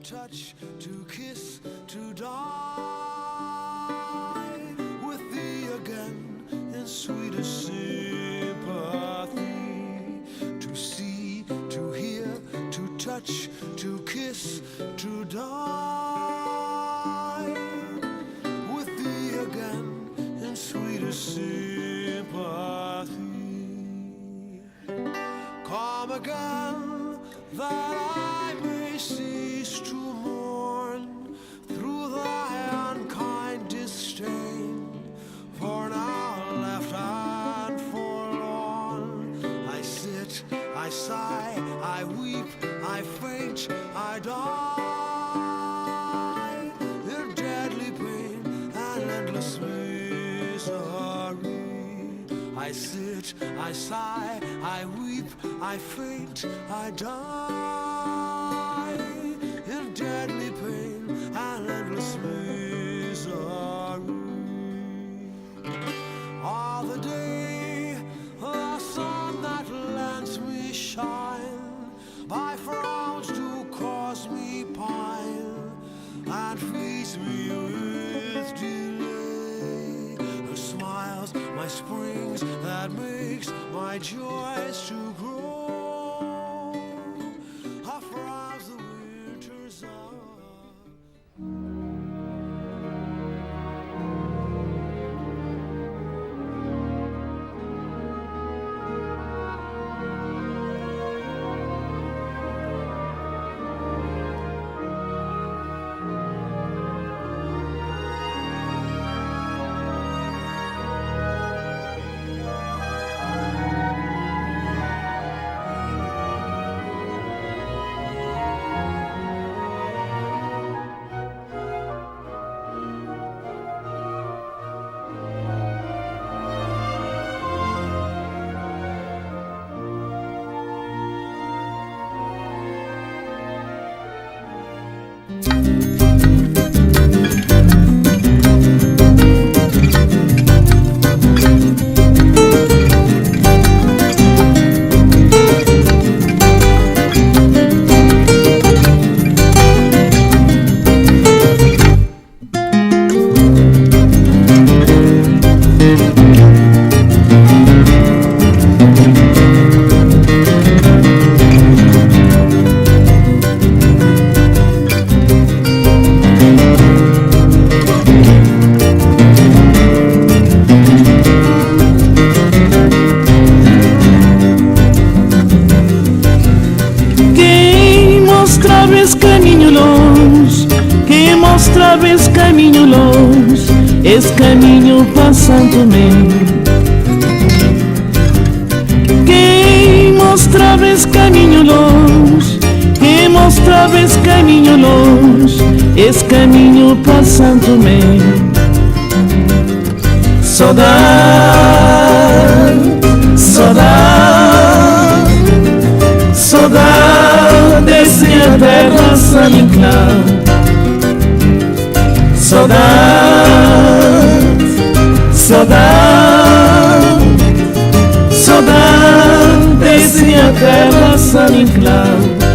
touch, to kiss, to die with thee again in sweetest sympathy. To see, to hear, to touch, to kiss, to die with thee again in sweetest sympathy. Come again that I may cease to mourn through thy unkind disdain. For now left and forlorn, I sit, I sigh, I weep, I faint, I die in deadly pain and endless misery. I sit, I sigh, I weep, I faint, I die in deadly pain and endless misery. All the day the sun that lends me shine by frowns do cause me pine and feeds me with delay. Her smiles, my springs, that makes my joys to grow. Her frowns the winters up. Caminho longe, esse caminho passando-me. Quem mostrava esse caminho longe, quem mostrava esse caminho longe, esse caminho passando-me. Saudade, saudade, saudade desse terra saninclão. Saudade, saudade, saudade desse terra saninclão.